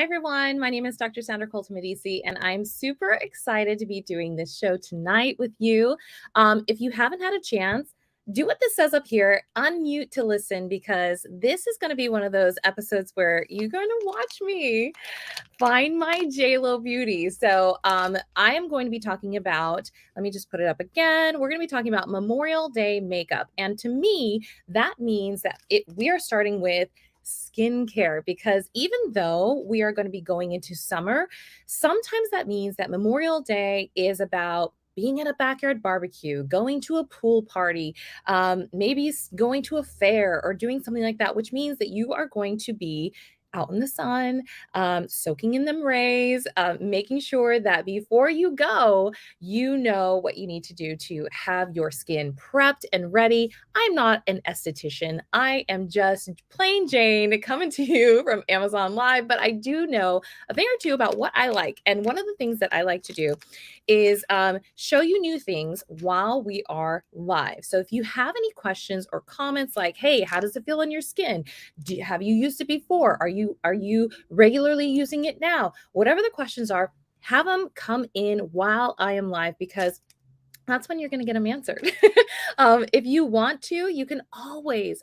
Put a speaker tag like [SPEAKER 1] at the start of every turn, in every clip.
[SPEAKER 1] Hi, everyone. My name is Dr. Sandra Colton-Medici, and I'm super excited to be doing this show tonight with you. If you haven't had a chance, do what this says up here, unmute to listen, because this is going to be one of those episodes where you're going to watch me find my JLo beauty. So I am going to be talking about, let me just put it up again. We're going to be talking about Memorial Day makeup. And to me, that means that we are starting with skincare, because even though we are going to be going into summer, sometimes that means that Memorial Day is about being at a backyard barbecue, going to a pool party, maybe going to a fair or doing something like that, which means that you are going to be out in the sun, soaking in them rays, making sure that before you go, you know what you need to do to have your skin prepped and ready. I'm not an esthetician. I am just plain Jane coming to you from Amazon Live, but I do know a thing or two about what I like. And one of the things that I like to do is show you new things while we are live. So if you have any questions or comments like, hey, how does it feel on your skin? Have you used it before? Are you regularly using it now? Whatever the questions are, have them come in while I am live, because that's when you're going to get them answered. If you want to, you can always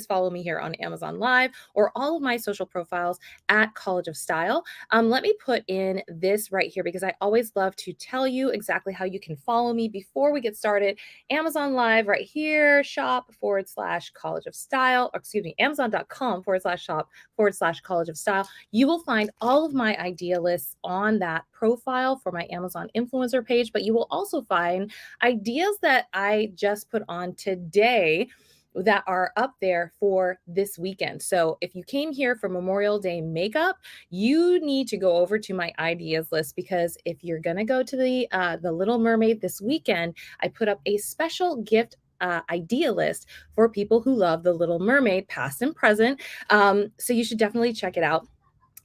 [SPEAKER 1] follow me here on Amazon Live or all of my social profiles at College of Style. Let me put in this right here, because I always love to tell you exactly how you can follow me before we get started. Amazon Live right here, shop/College of Style, or excuse me, Amazon.com/shop/College of Style. You will find all of my idea lists on that profile for my Amazon influencer page, but you will also find ideas that I just put on today that are up there for this weekend. So if you came here for Memorial Day makeup, you need to go over to my ideas list, because if you're going to go to the Little Mermaid this weekend, I put up a special gift idea list for people who love the Little Mermaid, past and present. So you should definitely check it out,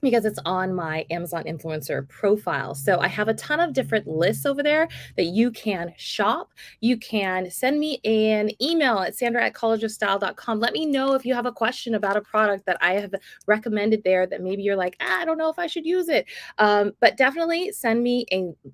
[SPEAKER 1] because it's on my Amazon influencer profile. So I have a ton of different lists over there that you can shop. You can send me an email at sandra@collegeofstyle.com. Let me know if you have a question about a product that I have recommended there that maybe you're like, I don't know if I should use it. But definitely send me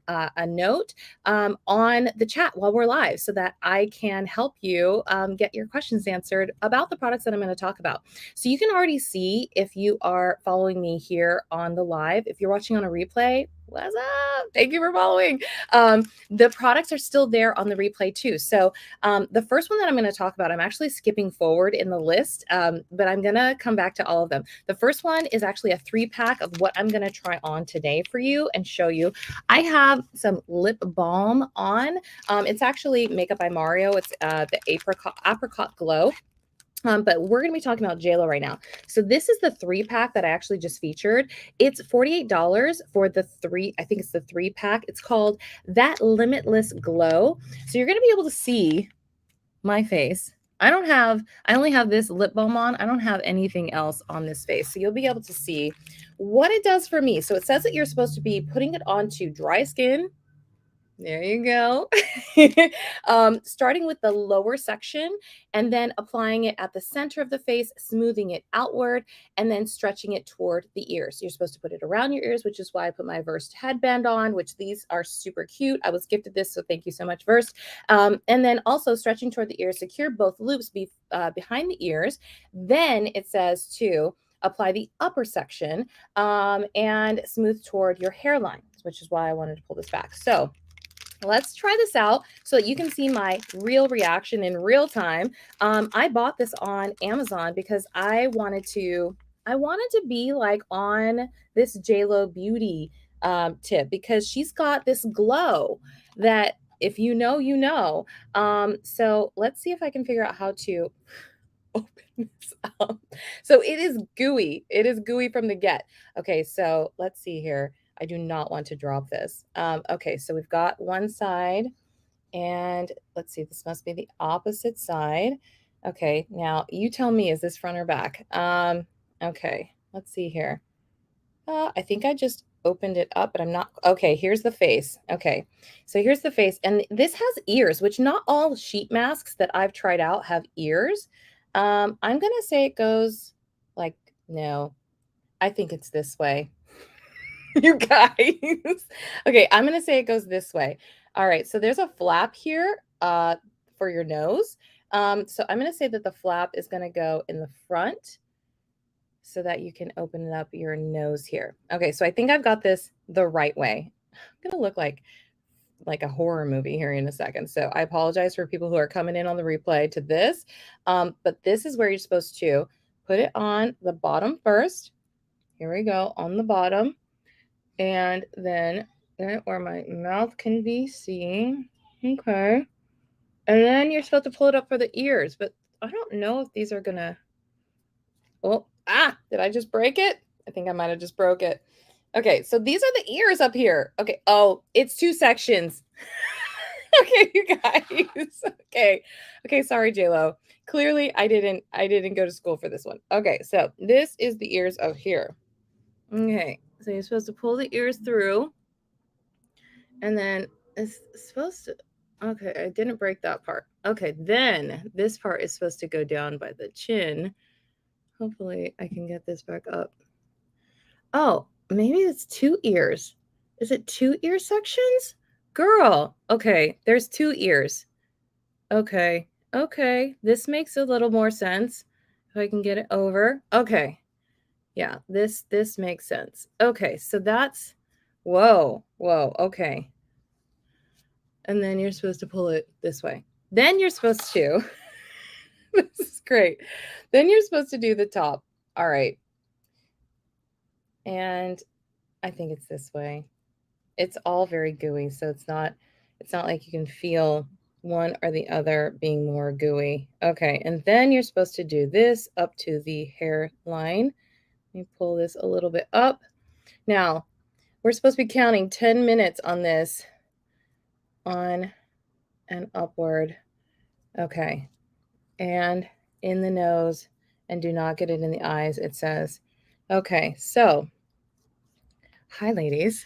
[SPEAKER 1] a note on the chat while we're live, so that I can help you get your questions answered about the products that I'm going to talk about. So you can already see, if you are following me here on the live, if you're watching on a replay, what's up? Thank you for following. The products are still there on the replay too. So the first one that I'm going to talk about, I'm actually skipping forward in the list, but I'm going to come back to all of them. The first one is actually a 3-pack of what I'm going to try on today for you and show you. I have some lip balm on. It's actually Makeup by Mario. It's the Apricot Glow. But we're going to be talking about JLo right now. So this is the 3-pack that I actually just featured. It's $48 for the 3. I think it's the 3-pack. It's called That Limitless Glow. So you're going to be able to see my face. I only have this lip balm on. I don't have anything else on this face. So you'll be able to see what it does for me. So it says that you're supposed to be putting it onto dry skin. There you go. Starting with the lower section and then applying it at the center of the face, smoothing it outward, and then stretching it toward the ears. So you're supposed to put it around your ears, which is why I put my Versed headband on, which these are super cute. I was gifted this, so thank you so much, Versed. And then also stretching toward the ears, secure both loops behind the ears. Then it says to apply the upper section and smooth toward your hairline, which is why I wanted to pull this back. So let's try this out so that you can see my real reaction in real time. I bought this on Amazon because I wanted to be like on this JLo beauty tip, because she's got this glow that, if you know, you know. So let's see if I can figure out how to open this up. So it is gooey. It is gooey from the get. Okay, so let's see here. I do not want to drop this. Okay, so we've got one side, and let's see, this must be the opposite side. Okay, now you tell me, is this front or back? Okay, let's see here. I think I just opened it up, but I'm not. Okay, here's the face. Okay, so here's the face, and this has ears, which not all sheet masks that I've tried out have ears. I'm gonna say it goes like, no, I think it's this way. You guys. Okay, I'm gonna say it goes this way. All right, so there's a flap here for your nose. So I'm gonna say that the flap is gonna go in the front so that you can open up your nose here. Okay, so I think I've got this the right way. I'm gonna look like a horror movie here in a second. So I apologize for people who are coming in on the replay to this. But this is where you're supposed to put it on the bottom first. Here we go, on the bottom. And then where my mouth can be seen. Okay. And then you're supposed to pull it up for the ears, but I don't know if these are gonna. Oh, did I just break it? I think I might have just broke it. Okay, so these are the ears up here. Okay. Oh, it's two sections. Okay, you guys. Okay. Okay, sorry, JLo. Clearly I didn't go to school for this one. Okay, so this is the ears up here. Okay, so you're supposed to pull the ears through, and then it's supposed to. Okay, I didn't break that part. Okay, then this part is supposed to go down by the chin. Hopefully I can get this back up. Oh, maybe it's two ears. Is it two ear sections? Girl, okay, there's two ears. Okay, okay, this makes a little more sense. If I can get it over. Okay, yeah, this makes sense. Okay, so that's, whoa, okay. And then you're supposed to pull it this way. Then you're supposed to, this is great. Then you're supposed to do the top. All right. And I think it's this way. It's all very gooey, so it's not like you can feel one or the other being more gooey. Okay, and then you're supposed to do this up to the hairline. Let me pull this a little bit up. Now, we're supposed to be counting 10 minutes on this, on and upward. Okay, and in the nose, and do not get it in the eyes, it says. Okay, so, hi, ladies.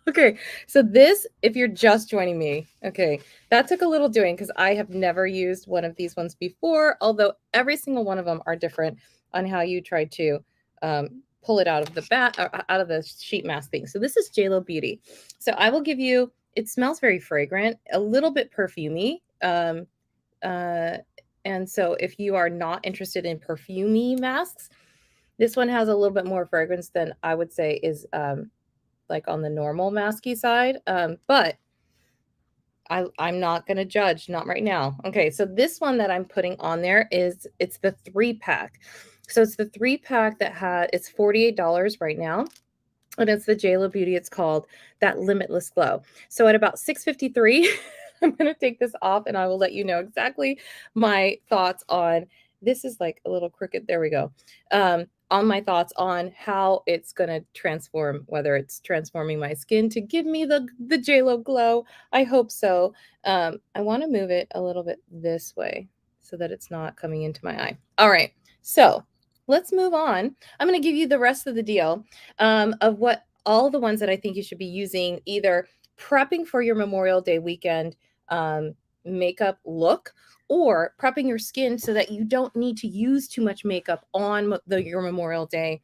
[SPEAKER 1] Okay, so this, if you're just joining me, okay, that took a little doing because I have never used one of these ones before, although every single one of them are different on how you try to pull it out of the out of the sheet mask thing. So this is JLo Beauty. So I will give you, it smells very fragrant, a little bit perfumey. And so if you are not interested in perfumey masks, this one has a little bit more fragrance than I would say is like on the normal masky side. But I'm not going to judge, not right now. Okay, so this one that I'm putting on there it's the 3-pack. So it's the 3-pack that it's $48 right now. And it's the JLo Beauty. It's called That Limitless Glow. So at about 6:53, I'm going to take this off and I will let you know exactly my thoughts on, this is like a little crooked. There we go. On my thoughts on how it's going to transform, whether it's transforming my skin to give me the JLo glow. I hope so. I want to move it a little bit this way so that it's not coming into my eye. All right. So let's move on. I'm going to give you the rest of the deal of what all the ones that I think you should be using, either prepping for your Memorial Day weekend makeup look, or prepping your skin so that you don't need to use too much makeup on your Memorial Day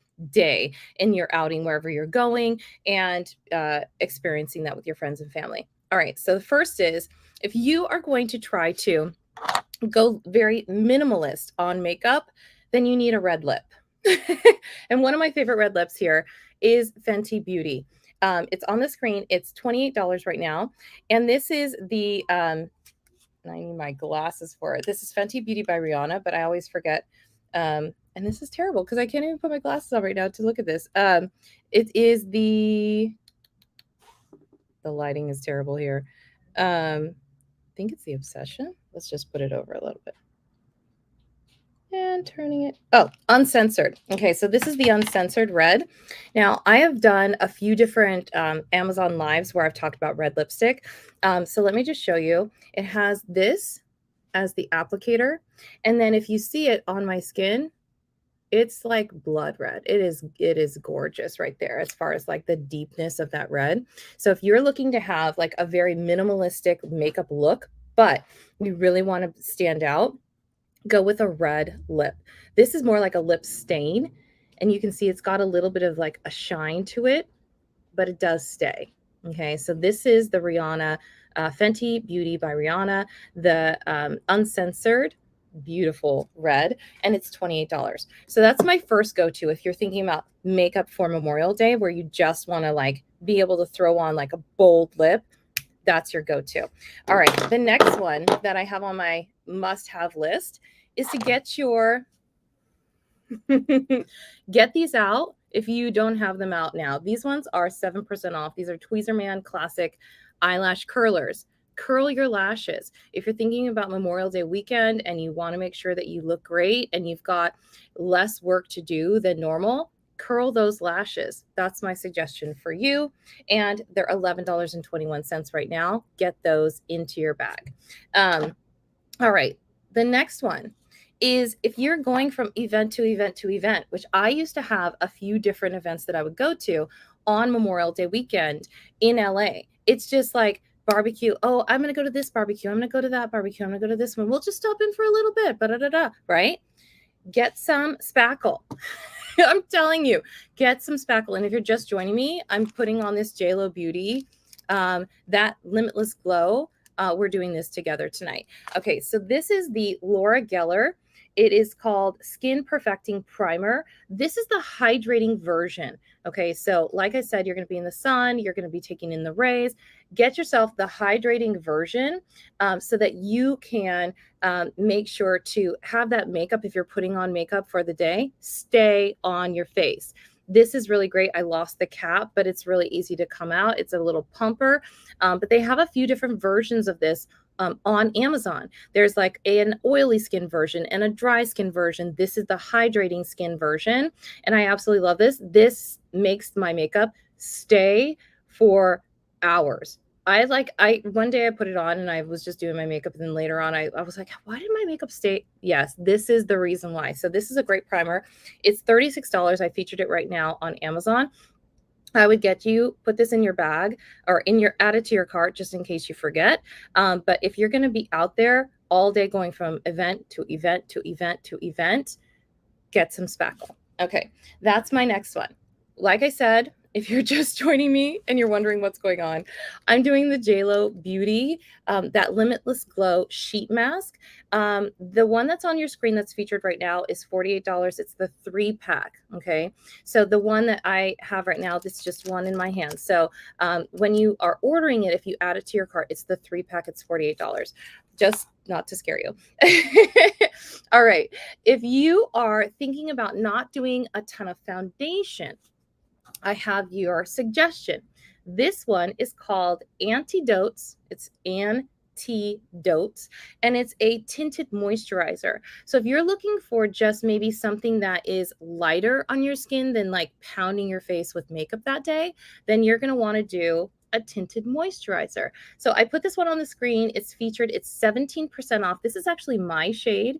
[SPEAKER 1] in your outing, wherever you're going, and experiencing that with your friends and family. All right, so the first is, if you are going to try to go very minimalist on makeup, then you need a red lip. And one of my favorite red lips here is Fenty Beauty. It's on the screen. It's $28 right now. And this is the, I need my glasses for it. This is Fenty Beauty by Rihanna, but I always forget. And this is terrible because I can't even put my glasses on right now to look at this. It is the lighting is terrible here. I think it's the Obsession. Let's just put it over a little bit. And turning it, uncensored. Okay, so this is the uncensored red. Now, I have done a few different Amazon lives where I've talked about red lipstick. So let me just show you. It has this as the applicator. And then if you see it on my skin, it's like blood red. It is gorgeous right there as far as like the deepness of that red. So if you're looking to have like a very minimalistic makeup look, but you really want to stand out, go with a red lip. This is more like a lip stain, and you can see it's got a little bit of like a shine to it. but it does stay. Okay, so this is the Rihanna Fenty Beauty by Rihanna, the uncensored, beautiful red, and it's $28. So that's my first go-to if you're thinking about makeup for Memorial Day, where you just want to like be able to throw on like a bold lip. That's your go-to. All right, the next one that I have on my must-have list is to get your get these out if you don't have them out now. These ones are 7% off. These are Tweezerman Classic Eyelash Curlers. Curl your lashes. If you're thinking about Memorial Day weekend and you want to make sure that you look great and you've got less work to do than normal, curl those lashes. That's my suggestion for you. And they're $11.21 right now. Get those into your bag. All right. The next one is if you're going from event to event to event, which I used to have a few different events that I would go to on Memorial Day weekend in LA. It's just like barbecue. Oh, I'm going to go to this barbecue. I'm going to go to that barbecue. I'm going to go to this one. We'll just stop in for a little bit. Right? Get some spackle. I'm telling you, get some spackle. And if you're just joining me, I'm putting on this JLo Beauty, that Limitless Glow. We're doing this together tonight. Okay, so this is the Laura Geller. It is called Skin Perfecting Primer. This is the hydrating version. Okay, so like I said, you're going to be in the sun, you're going to be taking in the rays. Get yourself the hydrating version so that you can make sure to have that makeup, if you're putting on makeup for the day, stay on your face. This is really great. I lost the cap, but it's really easy to come out. It's a little pumper, but they have a few different versions of this on Amazon. There's like an oily skin version and a dry skin version. This is the hydrating skin version, and I absolutely love this. This makes my makeup stay for hours. I one day I put it on and I was just doing my makeup, and then later on I was like, why did my makeup stay? Yes, this is the reason why. So this is a great primer. It's $36. I featured it right now on Amazon. I would get you, put this in your bag or add it to your cart just in case you forget. But if you're going to be out there all day going from event to event to event to event, get some spackle. Okay, that's my next one. Like I said, if you're just joining me and you're wondering what's going on, I'm doing the JLo Beauty, that Limitless Glow sheet mask. The one that's on your screen that's featured right now is $48. It's the 3-pack. Okay, so the one that I have right now, this is just one in my hand. So when you are ordering it, if you add it to your cart, it's the 3-pack. It's $48. Just not to scare you. All right. If you are thinking about not doing a ton of foundation, I have your suggestion. This one is called Antidotes. It's Antidotes, and it's a tinted moisturizer. So if you're looking for just maybe something that is lighter on your skin than like pounding your face with makeup that day, then you're going to want to do a tinted moisturizer. So I put this one on the screen. It's featured. It's 17% off. This is actually my shade.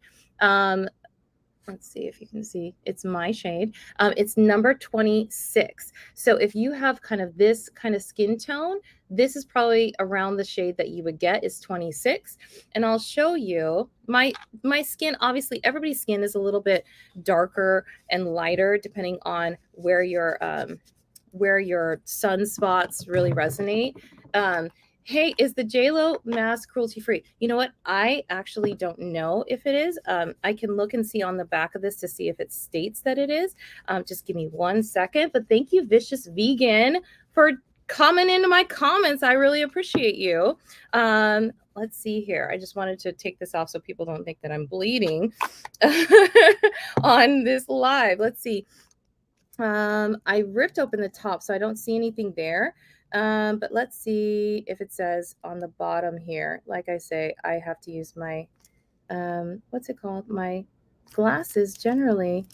[SPEAKER 1] Let's see if you can see. It's my shade. It's number 26. So if you have kind of this kind of skin tone, this is probably around the shade that you would get is 26. And I'll show you my skin. Obviously, everybody's skin is a little bit darker and lighter depending on where your sunspots really resonate. Hey, is the JLo mask cruelty free? You know what? I actually don't know if it is. I can look and see on the back of this to see if it states that it is. Just give me 1 second. But thank you, Vicious Vegan, for coming into my comments. I really appreciate you. Let's see here. I just wanted to take this off so people don't think that I'm bleeding on this live. Let's see. I ripped open the top, so I don't see anything there. But let's see if it says on the bottom here. Like I say, I have to use my, what's it called? My glasses generally.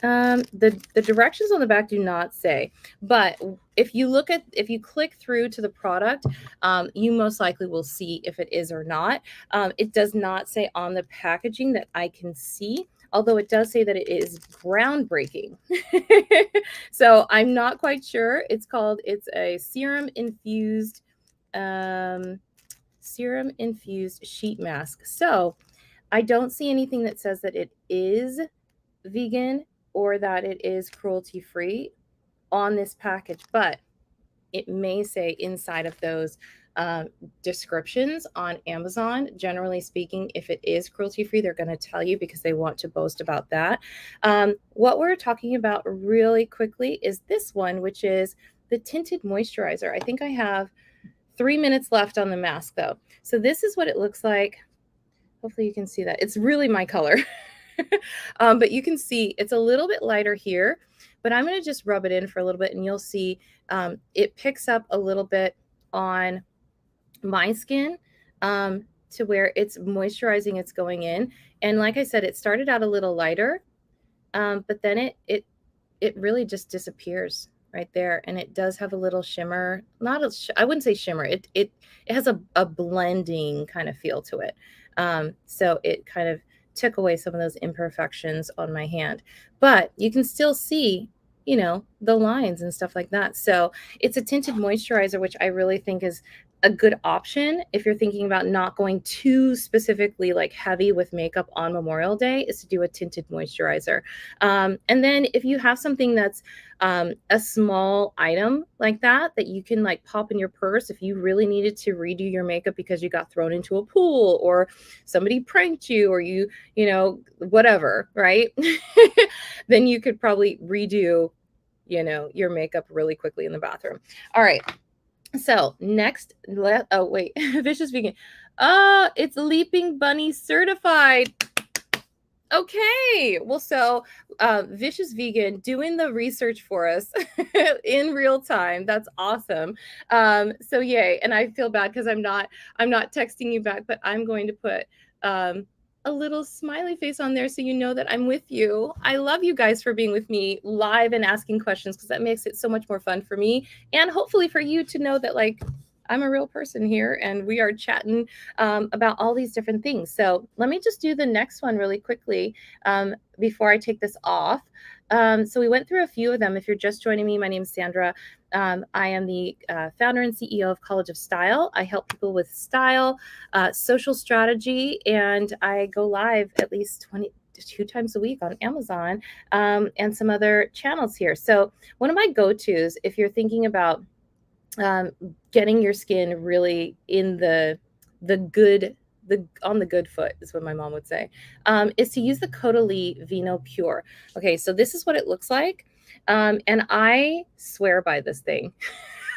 [SPEAKER 1] The directions on the back do not say, but if you click through to the product, you most likely will see if it is or not. It does not say on the packaging that I can see, although it does say that it is groundbreaking. So I'm not quite sure. It's a serum infused sheet mask. So I don't see anything that says that it is vegan or that it is cruelty free on this package, but it may say inside of those descriptions on Amazon. Generally speaking, if it is cruelty free, they're going to tell you because they want to boast about that. What we're talking about really quickly is this one, which is the tinted moisturizer. I think I have 3 minutes left on the mask though. So this is what it looks like. Hopefully you can see that. It's really my color. But you can see it's a little bit lighter here, but I'm going to just rub it in for a little bit and you'll see it picks up a little bit on my skin to where it's moisturizing, it's going in. And like I said, it started out a little lighter, but then it really just disappears right there, and it does have a little shimmer. Not I wouldn't say shimmer. It has a blending kind of feel to it. So it kind of took away some of those imperfections on my hand, but you can still see, the lines and stuff like that. So it's a tinted moisturizer, which I really think is a good option if you're thinking about not going too specifically like heavy with makeup on Memorial Day, is to do a tinted moisturizer. And then if you have something that's a small item like that you can like pop in your purse if you really needed to redo your makeup because you got thrown into a pool or somebody pranked you or whatever, right? Then you could probably redo, your makeup really quickly in the bathroom. All right. So next, oh wait, Vicious Vegan. It's Leaping Bunny certified. Okay, well, so Vicious Vegan doing the research for us in real time. That's awesome. So yay, and I feel bad because I'm not texting you back, but I'm going to put a little smiley face on there so you know that I'm with you. I love you guys for being with me live and asking questions because that makes it so much more fun for me and hopefully for you to know that like I'm a real person here and we are chatting about all these different things. So let me just do the next one really quickly before I take this off. So we went through a few of them. If you're just joining me, my name is Sandra. I am the founder and CEO of College of Style. I help people with style, social strategy, and I go live at least 2 times a week on Amazon and some other channels here. So one of my go-tos, if you're thinking about getting your skin really in on the good foot is what my mom would say, is to use the Caudalie Vino Pure. Okay, so this is what it looks like. And I swear by this thing.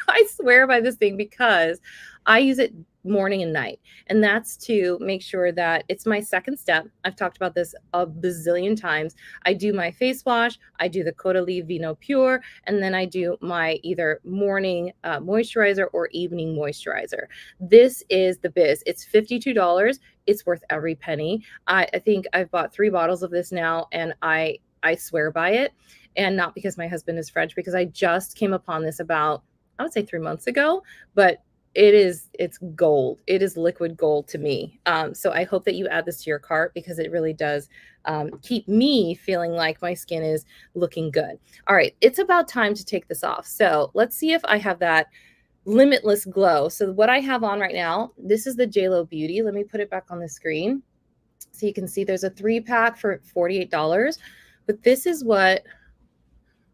[SPEAKER 1] I swear by this thing because I use it morning and night. And that's to make sure that it's my second step. I've talked about this a bazillion times. I do my face wash, I do the Caudalie Vino Pure, and then I do my either morning moisturizer or evening moisturizer. This is the biz. It's $52. It's worth every penny. I think I've bought 3 bottles of this now, and I swear by it. And not because my husband is French, because I just came upon this about, I would say 3 months ago, but it's gold. It is liquid gold to me. So I hope that you add this to your cart because it really does keep me feeling like my skin is looking good. All right, it's about time to take this off. So let's see if I have that limitless glow. So what I have on right now, this is the JLo Beauty. Let me put it back on the screen so you can see there's a 3-pack for $48. But this is what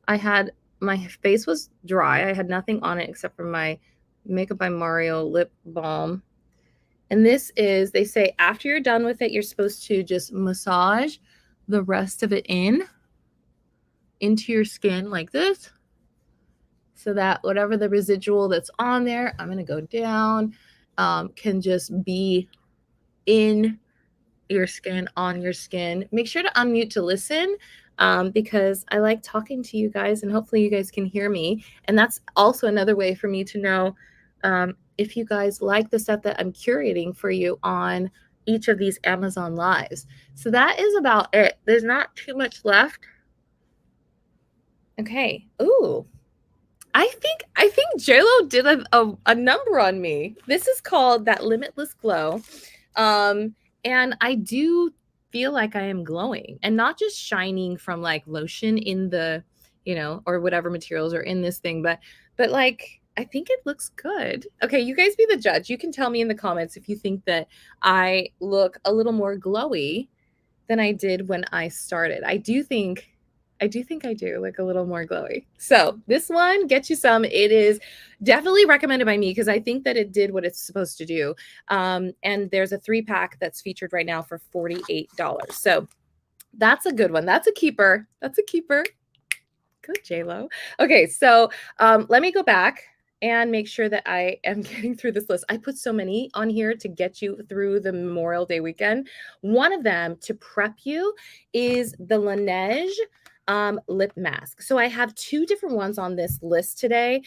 [SPEAKER 1] I had. My face was dry. I had nothing on it except for my Makeup by Mario lip balm. And this is, they say after you're done with it, you're supposed to just massage the rest of it into your skin like this, so that whatever the residual that's on there, I'm going to go down, can just be in your skin, on your skin. Make sure to unmute to listen because I like talking to you guys and hopefully you guys can hear me. And that's also another way for me to know if you guys like the stuff that I'm curating for you on each of these Amazon lives. So that is about it. There's not too much left. Okay. Ooh. I think JLo did a number on me. This is called that Limitless Glow. And I do feel like I am glowing and not just shining from like lotion in the, or whatever materials are in this thing, but like, I think it looks good. Okay, you guys be the judge. You can tell me in the comments if you think that I look a little more glowy than I did when I started. I do think I do think I do, like a little more glowy. So this one, get you some. It is definitely recommended by me because I think that it did what it's supposed to do. And there's a 3-pack that's featured right now for $48. So that's a good one. That's a keeper. That's a keeper. Good, J-Lo. Okay, so let me go back and make sure that I am getting through this list. I put so many on here to get you through the Memorial Day weekend. One of them to prep you is the Laneige lip mask. So I have 2 different ones on this list today.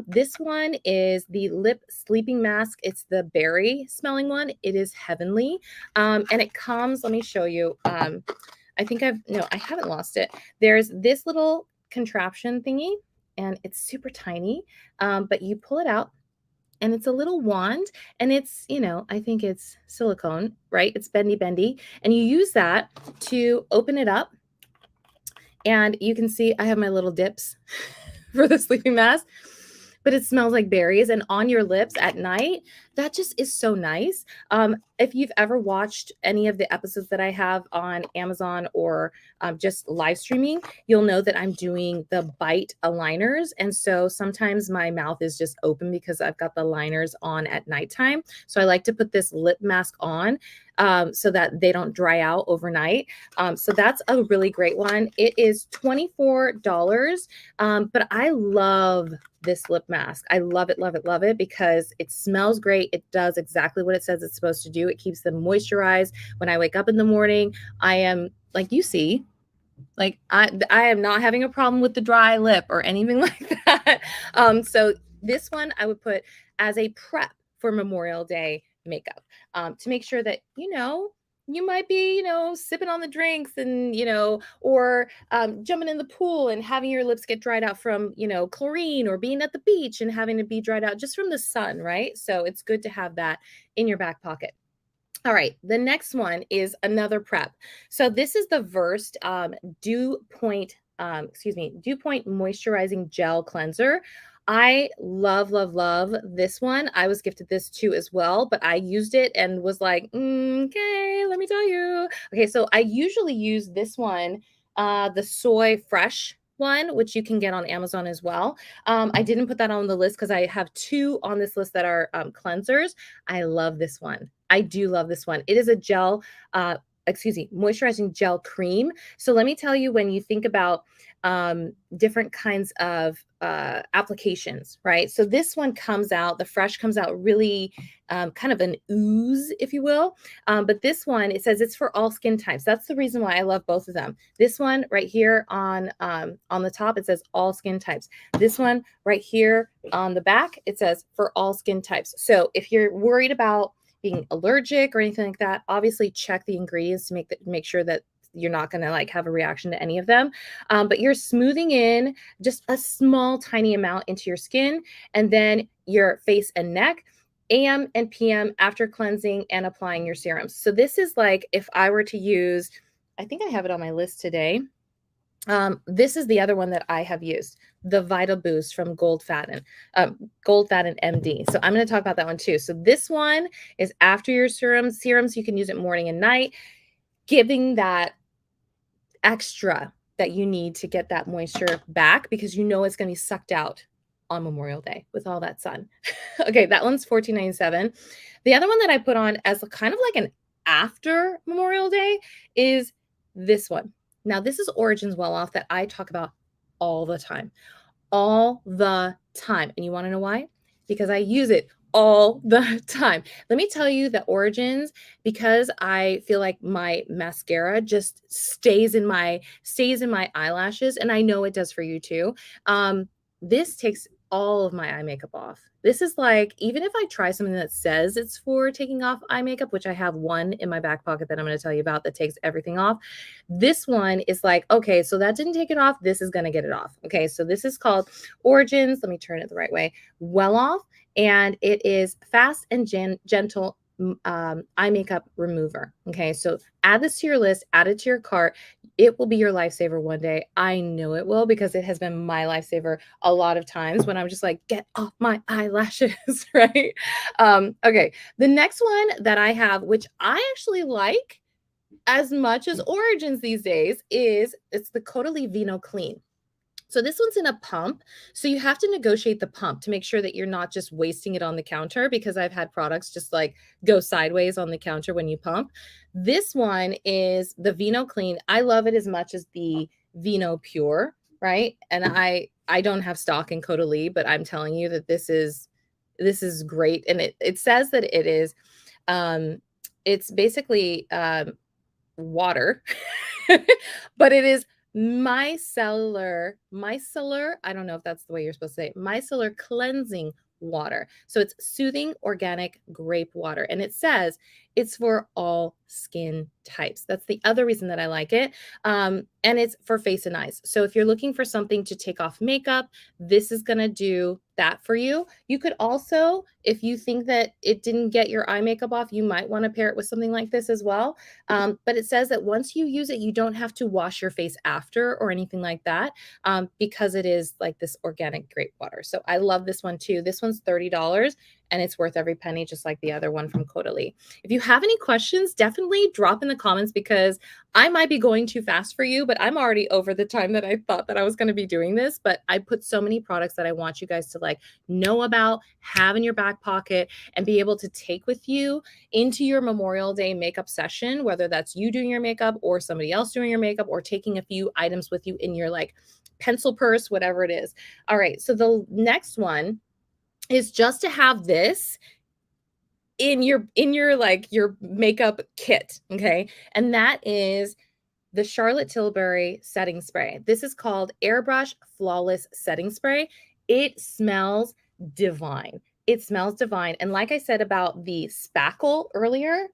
[SPEAKER 1] This one is the lip sleeping mask. It's the berry smelling one. It is heavenly. And it comes, let me show you. I think no, I haven't lost it. There's this little contraption thingy, and it's super tiny, but you pull it out, and it's a little wand, and it's, I think it's silicone, right? It's bendy, and you use that to open it up, and you can see I have my little dips for the sleeping mask, but it smells like berries, and on your lips at night, that just is so nice. If you've ever watched any of the episodes that I have on Amazon or just live streaming, you'll know that I'm doing the bite aligners. And so sometimes my mouth is just open because I've got the liners on at nighttime. So I like to put this lip mask on so that they don't dry out overnight. So that's a really great one. It is $24, but I love this lip mask. I love it because it smells great. It does exactly what it says it's supposed to do. It keeps them moisturized. When I wake up in the morning, I am, like you see, like I am not having a problem with the dry lip or anything like that. So this one I would put as a prep for Memorial Day makeup to make sure that, you might be, sipping on the drinks and, or jumping in the pool and having your lips get dried out from, chlorine, or being at the beach and having to be dried out just from the sun, right? So it's good to have that in your back pocket. All right, the next one is another prep. So this is the Versed Dew Point Moisturizing Gel Cleanser. I love this one. I was gifted this too as well, but I used it and was like, okay, let me tell you. Okay, so I usually use this one, the Soy Fresh one, which you can get on Amazon as well. I didn't put that on the list because I have 2 on this list that are cleansers. I love this one. I do love this one. It is a gel, moisturizing gel cream. So let me tell you, when you think about different kinds of applications, right? So this one comes out, the Fresh comes out really kind of an ooze, if you will. But this one, it says it's for all skin types. That's the reason why I love both of them. This one right here on the top, it says all skin types. This one right here on the back, it says for all skin types. So if you're worried about being allergic or anything like that, obviously check the ingredients to make sure that you're not going to like have a reaction to any of them. But you're smoothing in just a small, tiny amount into your skin, and then your face and neck, AM and PM, after cleansing and applying your serums. So this is like, if I were to use, I think I have it on my list today. This is the other one that I have used, the Vital Boost from Gold Fatten MD. So I'm going to talk about that one too. So this one is after your serums. You can use it morning and night, giving that extra that you need to get that moisture back, because it's going to be sucked out on Memorial Day with all that sun. Okay, that one's $14.97. The other one that I put on as kind of like an after Memorial Day is this one. Now, this is Origins Well Off that I talk about all the time. All the time. And you want to know why? Because I use it all the time. Let me tell you that Origins, because I feel like my mascara just stays in my eyelashes, and I know it does for you too. This takes all of my eye makeup off. This is like, even if I try something that says it's for taking off eye makeup, which I have one in my back pocket that I'm going to tell you about that takes everything off. This one is like, okay, so that didn't take it off. This is going to get it off. Okay, so this is called Origins. Let me turn it the right way. Well Off. And it is fast and gentle eye makeup remover. Okay, so add this to your list, add it to your cart. It will be your lifesaver one day. I know it will, because it has been my lifesaver a lot of times when I'm just like, get off my eyelashes, right? Okay, the next one that I have, which I actually like, as much as Origins these days, is it's the Caudalie Vino Clean. So this one's in a pump. So you have to negotiate the pump to make sure that you're not just wasting it on the counter, because I've had products just like go sideways on the counter when you pump. This one is the Vino Clean. I love it as much as the Vino Pure, right? And I don't have stock in Caudalie, but I'm telling you that this is great. And it says that it is it's basically water, but it is micellar, I don't know if that's the way you're supposed to say it, micellar cleansing water. So it's soothing organic grape water. And it says it's for all skin types. That's the other reason that I like it. And it's for face and eyes. So if you're looking for something to take off makeup, this is going to do that for you. You could also, if you think that it didn't get your eye makeup off, you might want to pair it with something like this as well. But it says that once you use it, you don't have to wash your face after or anything like that, because it is like this organic grape water. So I love this one too. This one's $30 and it's worth every penny, just like the other one from Caudalie. If you have any questions, definitely drop in the comments, because I might be going too fast for you, but I'm already over the time that I thought that I was going to be doing this. But I put so many products that I want you guys to like know about, have in your back pocket, and be able to take with you into your Memorial Day makeup session, whether that's you doing your makeup or somebody else doing your makeup, or taking a few items with you in your like pencil purse, whatever it is. All right. So the next one is just to have this in your like your makeup kit, okay? And that is the Charlotte Tilbury setting spray. This is called Airbrush Flawless Setting Spray. It smells divine. It smells divine. And like I said about the spackle earlier,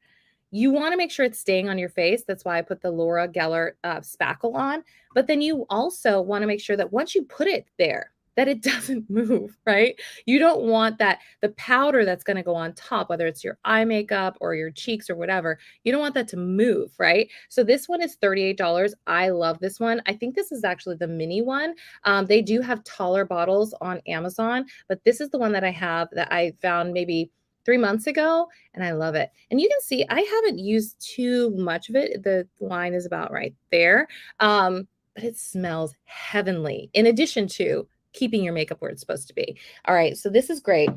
[SPEAKER 1] you want to make sure it's staying on your face. That's why I put the Laura Geller spackle on. But then you also want to make sure that once you put it there, that it doesn't move, right? You don't want that, the powder that's going to go on top, whether it's your eye makeup or your cheeks or whatever, you don't want that to move, right? So this one is $38. I love this one. I think this is actually the mini one. They do have taller bottles on Amazon, but this is the one that I have that I found maybe 3 months ago, and I love it. And you can see I haven't used too much of it. The line is about right there. But it smells heavenly, in addition to keeping your makeup where it's supposed to be. All right, so this is great.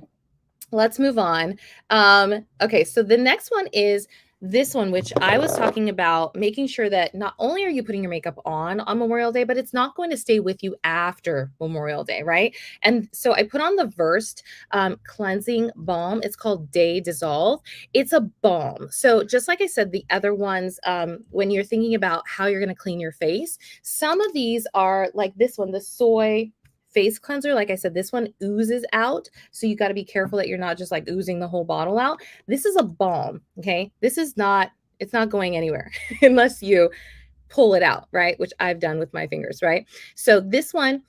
[SPEAKER 1] Let's move on. Okay, so the next one is this one, which I was talking about, making sure that not only are you putting your makeup on Memorial Day, but it's not going to stay with you after Memorial Day, right? And so I put on the Versed cleansing balm. It's called Day Dissolve. It's a balm. So just like I said, the other ones, when you're thinking about how you're going to clean your face, some of these are like this one, the soy face cleanser. Like I said, this one oozes out. So you got to be careful that you're not just like oozing the whole bottle out. This is a balm. Okay. This is not, it's not going anywhere unless you pull it out, right? Which I've done with my fingers, right? So this one,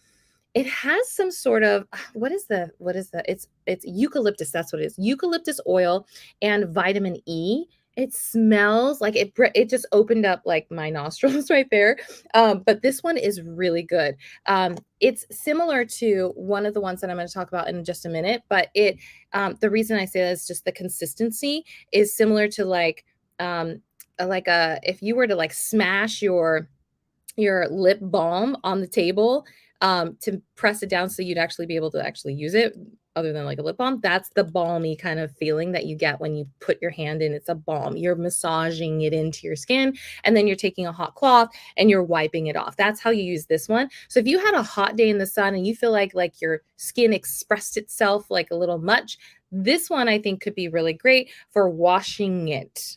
[SPEAKER 1] it has some sort of, it's eucalyptus. That's what it is. Eucalyptus oil and vitamin E. It smells like it just opened up like my nostrils right there. But this one is really good. It's similar to one of the ones that I'm going to talk about in just a minute, but the reason I say that is just the consistency is similar to if you were to like smash your lip balm on the table, to press it down so you'd actually be able to actually use it other than like a lip balm. That's the balmy kind of feeling that you get when you put your hand in. It's a balm. You're massaging it into your skin, and then you're taking a hot cloth and you're wiping it off. That's how you use this one. So if you had a hot day in the sun and you feel like your skin expressed itself like a little much, this one I think could be really great for washing it,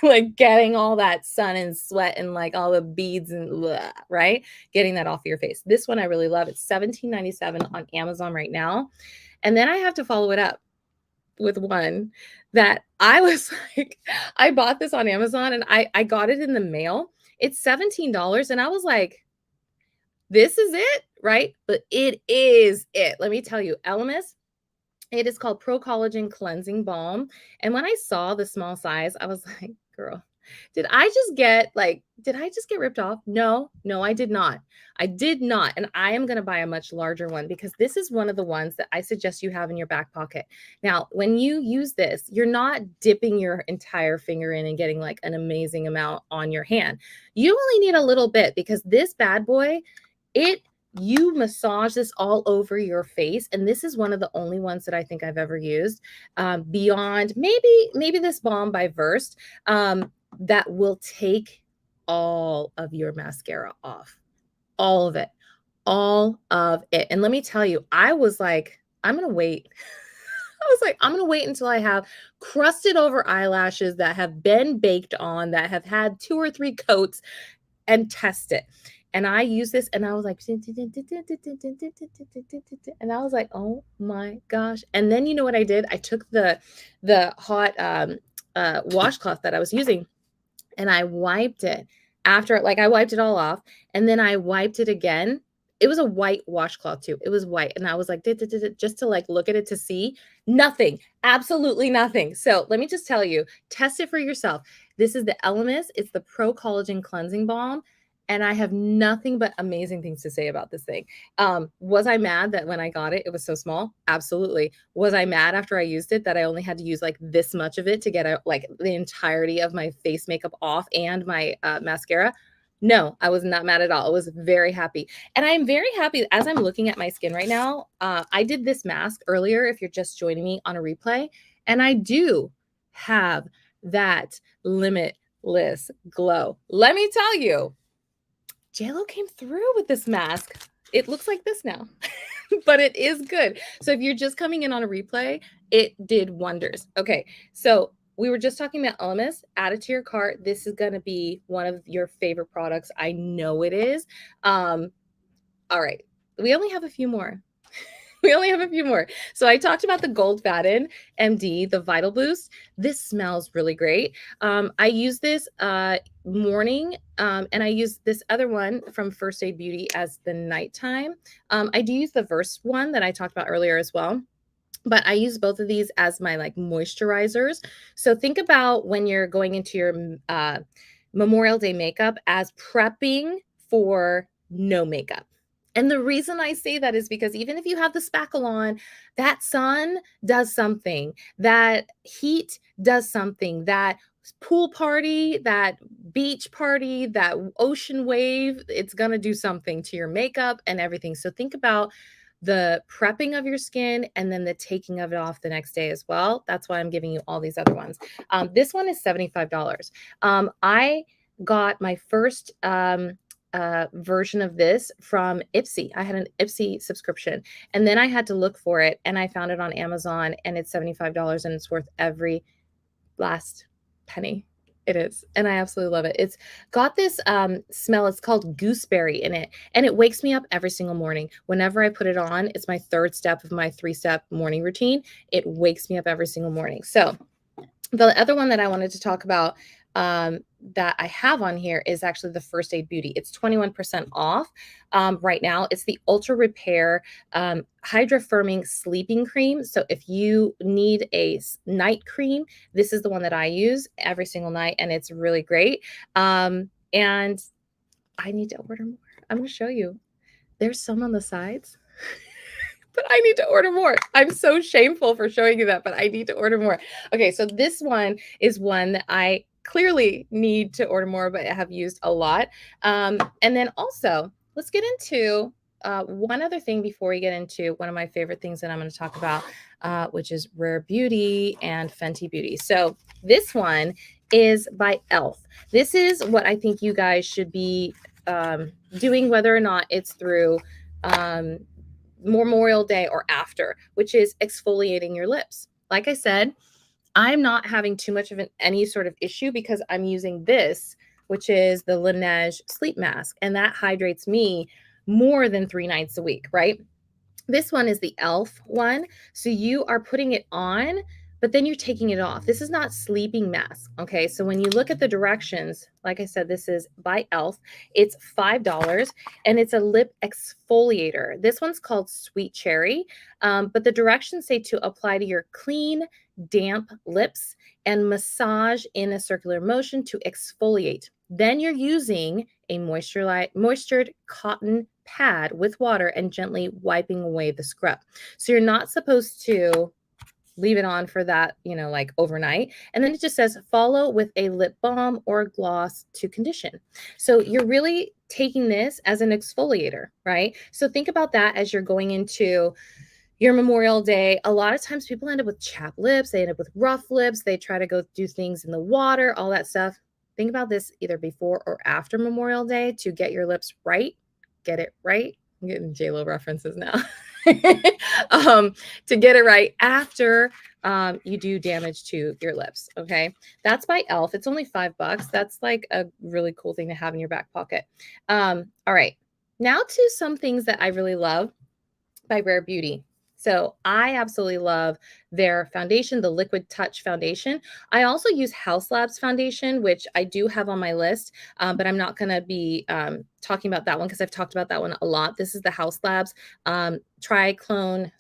[SPEAKER 1] like getting all that sun and sweat and like all the beads and blah, right? Getting that off your face. This one I really love. It's $17.97 on Amazon right now. And then I have to follow it up with one that I was like, I bought this on Amazon and I got it in the mail. It's $17 and I was like, this is it, right? But it is it. Let me tell you, Elemis, it is called Pro Collagen Cleansing Balm. And when I saw the small size, I was like, girl, Did I just get ripped off? No, no, I did not. I did not. And I am going to buy a much larger one because this is one of the ones that I suggest you have in your back pocket. Now, when you use this, you're not dipping your entire finger in and getting like an amazing amount on your hand. You only need a little bit because this bad boy, it you massage this all over your face, and this is one of the only ones that I think I've ever used, beyond maybe this balm by Versed, that will take all of your mascara off, all of it, all of it. And let me tell you, I was like, I'm gonna wait. I was like, I'm gonna wait until I have crusted over eyelashes that have been baked on, that have had 2 or 3 coats, and test it. And I use this and I was like, and I was like, oh my gosh. And then you know what I did? I took the hot washcloth that I was using and I wiped it after, like, I wiped it all off and then I wiped it again. It was a white washcloth too. It was white. And I was like, just to like look at it to see nothing, absolutely nothing. So let me just tell you, test it for yourself. This is the Elemis. It's the Pro Collagen Cleansing Balm. And I have nothing but amazing things to say about this thing. Was I mad that when I got it, it was so small? Absolutely. Was I mad after I used it that I only had to use like this much of it to get like the entirety of my face makeup off and my mascara? No, I was not mad at all. I was very happy. And I'm very happy as I'm looking at my skin right now. I did this mask earlier, if you're just joining me on a replay, and I do have that limitless glow. Let me tell you, JLo came through with this mask. It looks like this now, but it is good. So if you're just coming in on a replay, it did wonders. Okay, so we were just talking about Elemis. Add it to your cart. This is going to be one of your favorite products. I know it is. All right, we only have a few more. We only have a few more. So I talked about the Goldfaden MD, the Vital Boost. This smells really great. I use this morning, and I use this other one from First Aid Beauty as the nighttime. I do use the Verse one that I talked about earlier as well. But I use both of these as my like moisturizers. So think about when you're going into your Memorial Day makeup as prepping for no makeup. And the reason I say that is because even if you have the spackle on, that sun does something, that heat does something, that pool party, that beach party, that ocean wave, it's going to do something to your makeup and everything. So think about the prepping of your skin and then the taking of it off the next day as well. That's why I'm giving you all these other ones. This one is $75. I got my first version of this from Ipsy. I had an Ipsy subscription and then I had to look for it and I found it on Amazon and it's $75 and it's worth every last penny. It is. And I absolutely love it. It's got this smell. It's called gooseberry in it. And it wakes me up every single morning. Whenever I put it on, it's my third step of my 3-step morning routine. It wakes me up every single morning. So the other one that I wanted to talk about that I have on here is actually the First Aid Beauty. It's 21% off right now. It's the Ultra Repair Hydra Firming Sleeping Cream. So if you need a night cream, this is the one that I use every single night, and it's really great. And I need to order more. I'm going to show you. There's some on the sides. But I need to order more. I'm so shameful for showing you that, but I need to order more. Okay, so this one is one that I clearly need to order more, but I have used a lot. And then also, let's get into one other thing before we get into one of my favorite things that I'm going to talk about, which is Rare Beauty and Fenty Beauty. So this one is by e.l.f. This is what I think you guys should be doing, whether or not it's through Memorial Day or after, which is exfoliating your lips. Like I said, I'm not having too much of any sort of issue because I'm using this, which is the Laneige sleep mask, and that hydrates me more than 3 nights a week, right? This one is the e.l.f. one. So you are putting it on, but then you're taking it off. This is not sleeping mask. Okay. So when you look at the directions, like I said, this is by e.l.f. It's $5 and it's a lip exfoliator. This one's called Sweet Cherry. But the directions say to apply to your clean, damp lips and massage in a circular motion to exfoliate. Then you're using a moistured cotton pad with water and gently wiping away the scrub. So you're not supposed to leave it on for that, like overnight. And then it just says follow with a lip balm or gloss to condition. So you're really taking this as an exfoliator, right? So think about that as you're going into your Memorial Day. A lot of times people end up with chapped lips, they end up with rough lips, they try to go do things in the water, all that stuff. Think about this either before or after Memorial Day to get your lips right. Get it right. I'm getting JLo references now. To get it right after you do damage to your lips. Okay. That's by e.l.f. It's only $5. That's like a really cool thing to have in your back pocket. All right. Now to some things that I really love by Rare Beauty. So I absolutely love their foundation, the Liquid Touch foundation. I also use House Labs foundation, which I do have on my list, but I'm not going to be talking about that one because I've talked about that one a lot. This is the House Labs Triclone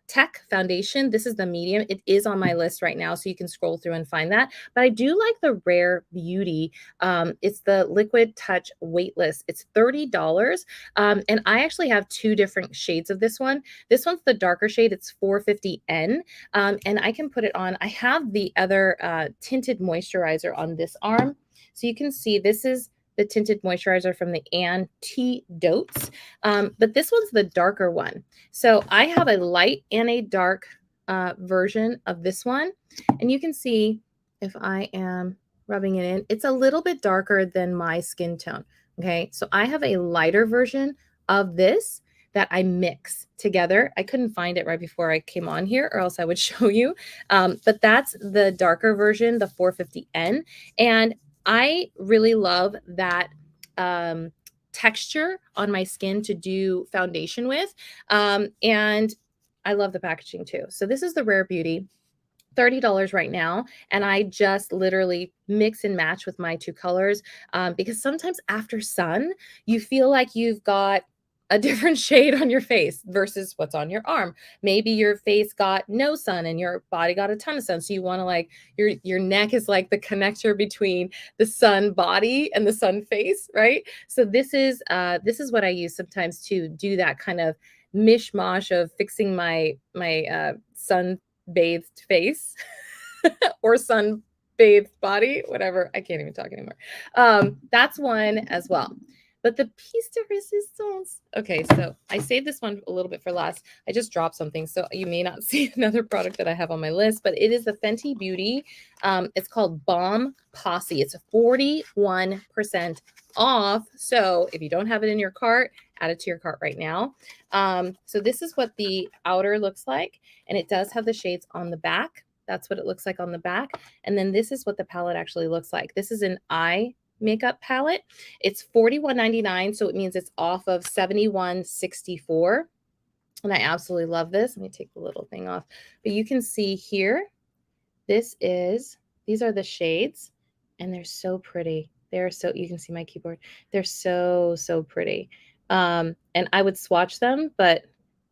[SPEAKER 1] Tech foundation. This is the medium. It is on my list right now, so you can scroll through and find that. But I do like the Rare Beauty. It's the Liquid Touch Weightless. It's $30. And I actually have two different shades of this one. This one's the darker shade. It's 450N. And I can put it on. I have the other tinted moisturizer on this arm. So you can see this is the tinted moisturizer from the Antidotes. But this one's the darker one. So I have a light and a dark version of this one. And you can see if I am rubbing it in, it's a little bit darker than my skin tone. Okay, so I have a lighter version of this that I mix together. I couldn't find it right before I came on here, or else I would show you. But that's the darker version, the 450N. And I really love that texture on my skin to do foundation with. And I love the packaging too. So this is the Rare Beauty. $30 right now, and I just literally mix and match with my two colors because sometimes after sun you feel like you've got a different shade on your face versus what's on your arm. Maybe your face got no sun and your body got a ton of sun, so you want to like your neck is like the connector between the sun body and the sun face, right? So this is what I use sometimes to do that kind of mishmash of fixing my sun bathed face or sun bathed body, whatever. I can't even talk anymore. That's one as well. But the piece de resistance. Okay, so I saved this one a little bit for last. I just dropped something, so you may not see another product that I have on my list, but it is the Fenty Beauty. It's called Balm Posse. It's a 41% off. So if you don't have it in your cart, add it to your cart right now. So this is what the outer looks like, and it does have the shades on the back. That's what it looks like on the back. And then this is what the palette actually looks like. This is an eye makeup palette. It's $41.99, so it means it's off of $71.64. And I absolutely love this. Let me take the little thing off. But you can see here, these are the shades, and they're so pretty. You can see my keyboard. They're so, so pretty. And I would swatch them, but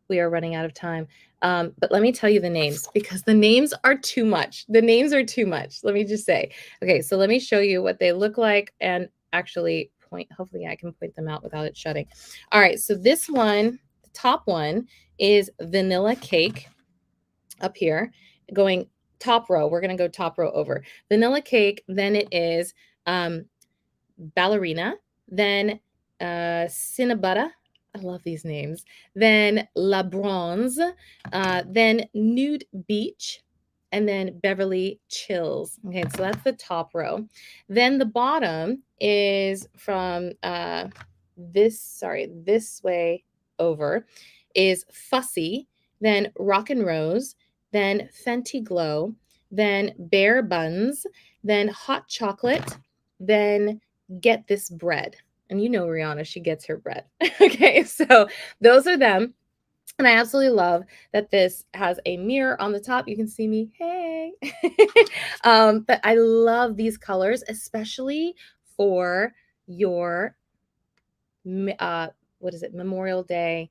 [SPEAKER 1] we are running out of time. But let me tell you the names because the names are too much. The names are too much. Let me just say. Okay, so let me show you what they look like and actually point. Hopefully I can point them out without it shutting. All right, so this one, the top one is Vanilla Cake up here, going top row. We're going to go top row over. Vanilla Cake, then it is Ballerina, then Cinnabutta. I love these names. Then La Bronze, then Nude Beach, and then Beverly Chills. Okay, so that's the top row. Then the bottom is from this way over is Fussy, then Rock and Rose, then Fenty Glow, then Bare Buns, then Hot Chocolate, then Get This Bread. And you know Rihanna, she gets her bread. Okay, so those are them. And I absolutely love that this has a mirror on the top. You can see me. Hey. But I love these colors, especially for your uh, what is it, Memorial Day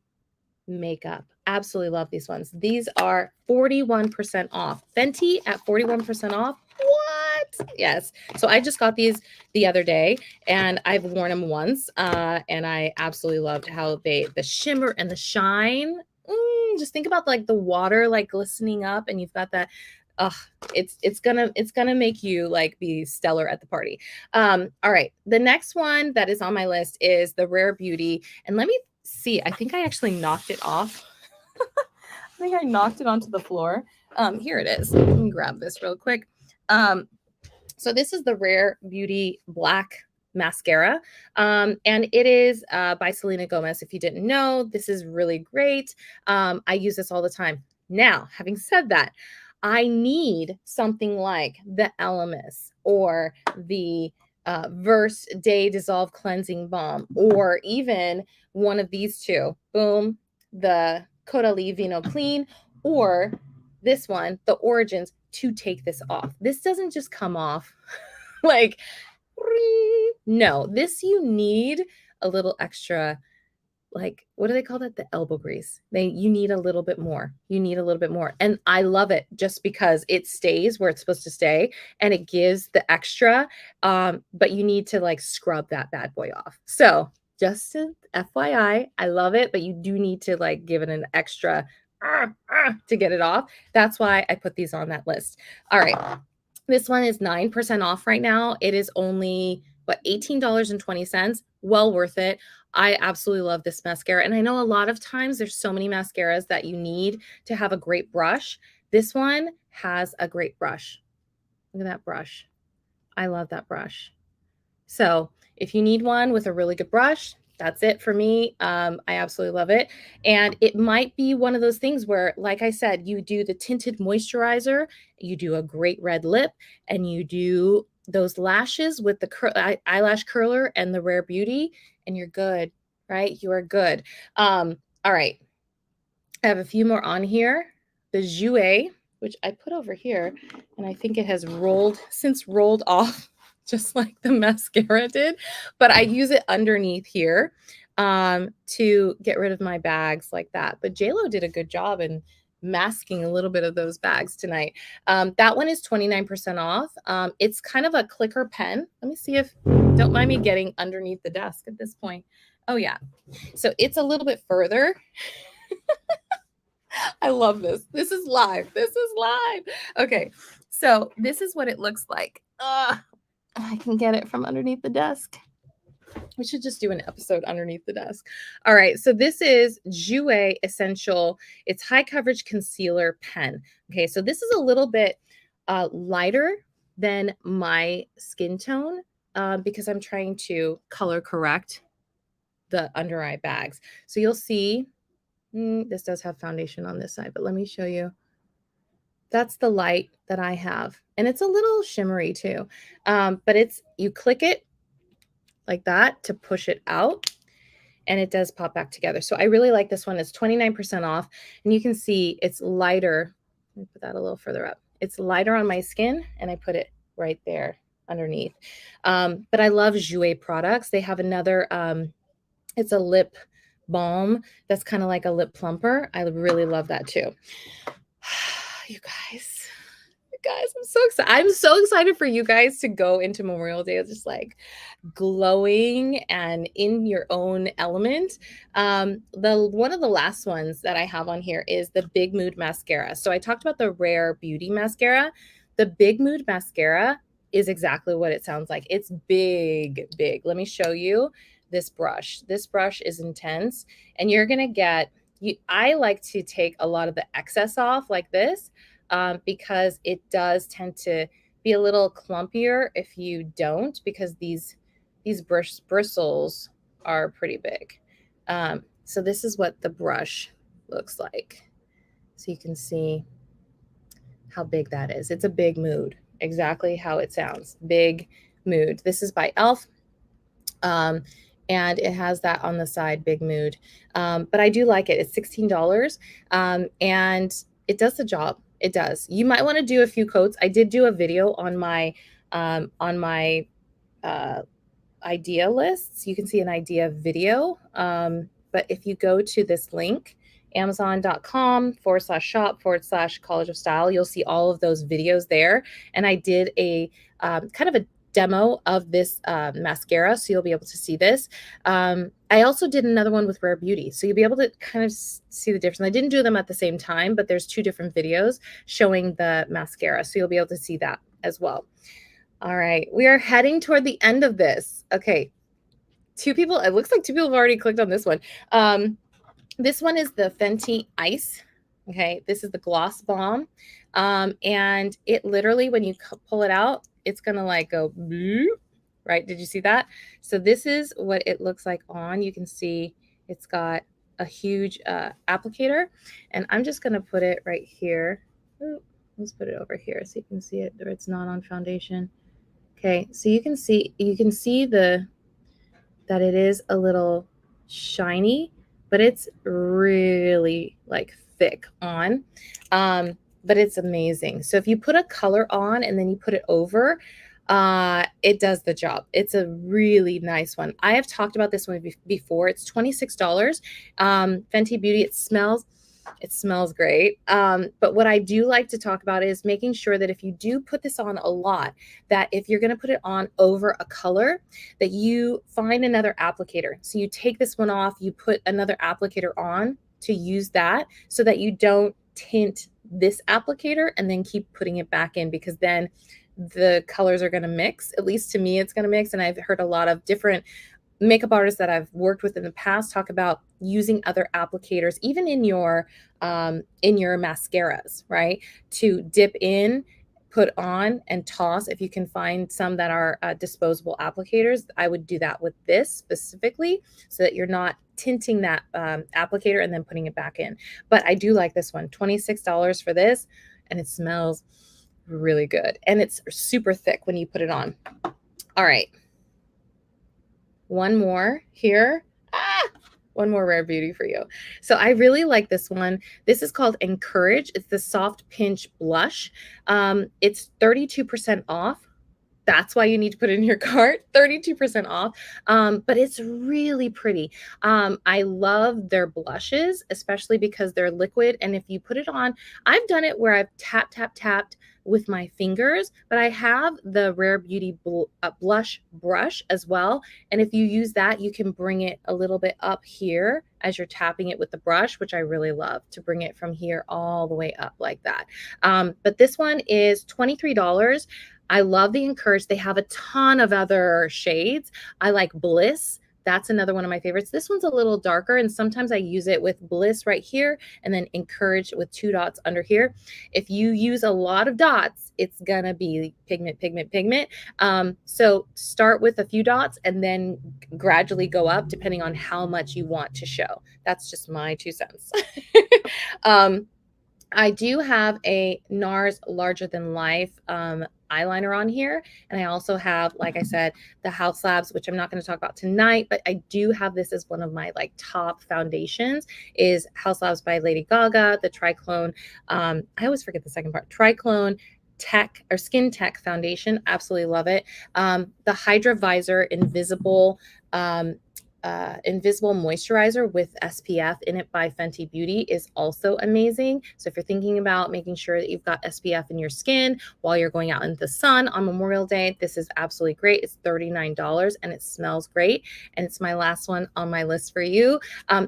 [SPEAKER 1] makeup. Absolutely love these ones. These are 41% off. Fenty at 41% off. What? Yes. So I just got these the other day and I've worn them once. And I absolutely loved how the shimmer and the shine. Just think about like the water like glistening up and you've got that. Ugh, it's gonna make you like be stellar at the party. All right. The next one that is on my list is the Rare Beauty. And let me see. I think I actually knocked it off. I think I knocked it onto the floor. Here it is. Let me grab this real quick. So this is the Rare Beauty Black mascara, and it is by Selena Gomez. If you didn't know, this is really great. I use this all the time. Now, having said that, I need something like the Elemis or the Verse Day Dissolve Cleansing Balm, or even one of these two. Boom, the Caudalie Vino Clean, or this one, the Origins, to take this off. This doesn't just come off like, no, this you need a little extra, like, what do they call that? The elbow grease. You need a little bit more. You need a little bit more. And I love it just because it stays where it's supposed to stay and it gives the extra. But you need to like scrub that bad boy off. So just an FYI, I love it, but you do need to like give it an extra to get it off. That's why I put these on that list. All right. This one is 9% off right now. It is only, what, $18.20. Well worth it. I absolutely love this mascara. And I know a lot of times there's so many mascaras that you need to have a great brush. This one has a great brush. Look at that brush. I love that brush. So if you need one with a really good brush, that's it for me. I absolutely love it. And it might be one of those things where, like I said, you do the tinted moisturizer, you do a great red lip, and you do those lashes with the eyelash curler and the Rare Beauty, and you're good, right? You are good. All right. I have a few more on here. The Jouer, which I put over here, and I think it has rolled off just like the mascara did, but I use it underneath here to get rid of my bags like that. But JLo did a good job in masking a little bit of those bags tonight. That one is 29% off. It's kind of a clicker pen. Let me see if, don't mind me getting underneath the desk at this point. Oh yeah. So it's a little bit further. I love this. This is live. This is live. Okay. So this is what it looks like. I can get it from underneath the desk. We should just do an episode underneath the desk. All right. So this is Jouer Essential. It's high coverage concealer pen. Okay. So this is a little bit lighter than my skin tone because I'm trying to color correct the under eye bags. So you'll see this does have foundation on this side, but let me show you. That's the light that I have. And it's a little shimmery too. But you click it like that to push it out and it does pop back together. So I really like this one. It's 29% off and you can see it's lighter. Let me put that a little further up. It's lighter on my skin and I put it right there underneath. But I love Jouer products. They have another, it's a lip balm that's kind of like a lip plumper. I really love that too. You guys, I'm so excited. I'm so excited for you guys to go into Memorial Day just like glowing and in your own element. The one of the last ones that I have on here is the Big Mood mascara. So I talked about the Rare Beauty mascara. The Big Mood mascara is exactly what it sounds like. It's big. Let me show you this brush. This brush is intense and you're going to get, I like to take a lot of the excess off like this because it does tend to be a little clumpier if you don't, because these bristles are pretty big. So this is what the brush looks like. So you can see how big that is. It's a Big Mood, exactly how it sounds. Big Mood. This is by e.l.f. and it has that on the side, big mood. But I do like it. It's $16, and it does the job. It does. You might want to do a few coats. I did do a video on my uh, idea lists. You can see an idea video. But if you go to this link, amazon.com/shop/college of style, you'll see all of those videos there. And I did a kind of a demo of this mascara, so you'll be able to see this. I also did another one with Rare Beauty, so you'll be able to kind of see the difference. I didn't do them at the same time, but there's two different videos showing the mascara, so you'll be able to see that as well. All right, we are heading toward the end of this. Okay, it looks like two people have already clicked on this one. This one is the Fenty Ice. Okay, this is the Gloss Bomb. And it literally, when you pull it out, it's gonna like go bloop, right? Did you see that? So this is what it looks like on. You can see it's got a huge applicator, and I'm just gonna put it right here. Ooh, let's put it over here so you can see it, or it's not on foundation. Okay, so you can see that it is a little shiny, but it's really like thick on. But it's amazing. So if you put a color on and then you put it over, it does the job. It's a really nice one. I have talked about this one before. It's $26. Fenty Beauty. It smells great. But what I do like to talk about is making sure that if you do put this on a lot, that if you're going to put it on over a color, that you find another applicator. So you take this one off, you put another applicator on to use that, so that you don't tint this applicator and then keep putting it back in, because then the colors are going to mix. At least to me, it's going to mix. And I've heard a lot of different makeup artists that I've worked with in the past talk about using other applicators, even in your mascaras, right? To dip in, put on, and toss. If you can find some that are disposable applicators, I would do that with this specifically, so that you're not tinting that applicator and then putting it back in. But I do like this one, $26 for this, and it smells really good. And it's super thick when you put it on. All right. One more here. One more Rare Beauty for you. So I really like this one. This is called Encourage. It's the Soft Pinch Blush. It's 32% off. That's why you need to put it in your cart, 32% off. But it's really pretty. I love their blushes, especially because they're liquid. And if you put it on, I've done it where I've tapped with my fingers, but I have the Rare Beauty blush brush as well. And if you use that, you can bring it a little bit up here as you're tapping it with the brush, which I really love, to bring it from here all the way up like that. But this one is $23. I love the Encourage. They have a ton of other shades. I like Bliss. That's another one of my favorites. This one's a little darker, and sometimes I use it with Bliss right here and then Encourage with 2 dots under here. If you use a lot of dots, it's gonna be pigment. So start with a few dots and then gradually go up depending on how much you want to show. That's just my 2 cents. I do have a NARS Larger Than Life eyeliner on here. And I also have, like I said, the House Labs, which I'm not going to talk about tonight, but I do have this as one of my like top foundations, is House Labs by Lady Gaga, the Triclone. I always forget the second part. Triclone Tech or Skin Tech Foundation. Absolutely love it. The Hydra Visor Invisible moisturizer with SPF in it by Fenty Beauty is also amazing. So if you're thinking about making sure that you've got SPF in your skin while you're going out in the sun on Memorial Day, this is absolutely great. It's $39 and it smells great. And it's my last one on my list for you.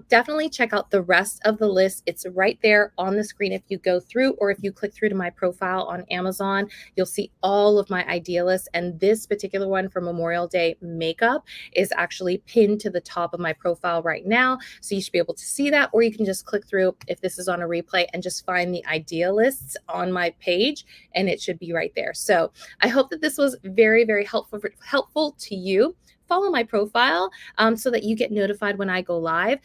[SPEAKER 1] Definitely check out the rest of the list. It's right there on the screen if you go through, or if you click through to my profile on Amazon, you'll see all of my idea lists. And this particular one for Memorial Day makeup is actually pinned to the top of my profile right now. So you should be able to see that, or you can just click through if this is on a replay and just find the idea lists on my page, and it should be right there. So I hope that this was very, very helpful to you. Follow my profile so that you get notified when I go live.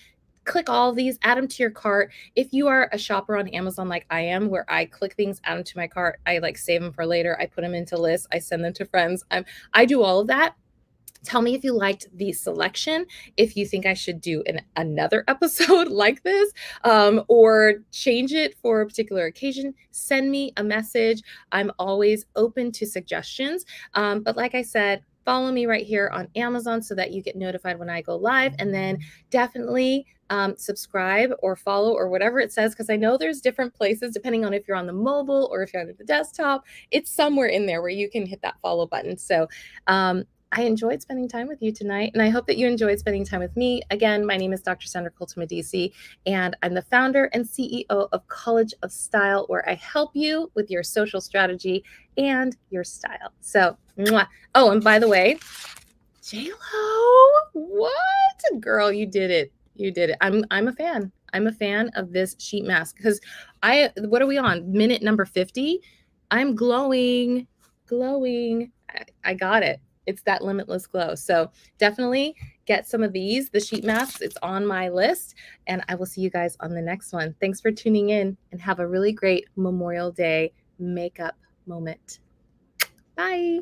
[SPEAKER 1] Click all of these, add them to your cart. If you are a shopper on Amazon like I am, where I click things, add them to my cart, I like save them for later, I put them into lists, I send them to friends. I do all of that. Tell me if you liked the selection, if you think I should do another episode like this, or change it for a particular occasion. Send me a message. I'm always open to suggestions. But like I said, follow me right here on Amazon so that you get notified when I go live. And then definitely subscribe or follow or whatever it says, because I know there's different places depending on if you're on the mobile or if you're on the desktop. It's somewhere in there where you can hit that follow button. So I enjoyed spending time with you tonight, and I hope that you enjoyed spending time with me. Again, my name is Dr. Sandra Colton-Medici, and I'm the founder and CEO of College of Style, where I help you with your social strategy and your style. So, mwah. Oh, and by the way, J-Lo, what? Girl, you did it. You did it. I'm a fan. I'm a fan of this sheet mask because what are we on? Minute number 50? I'm glowing. I got it. It's that limitless glow. So definitely get some of these, the sheet masks. It's on my list. And I will see you guys on the next one. Thanks for tuning in and have a really great Memorial Day makeup moment. Bye.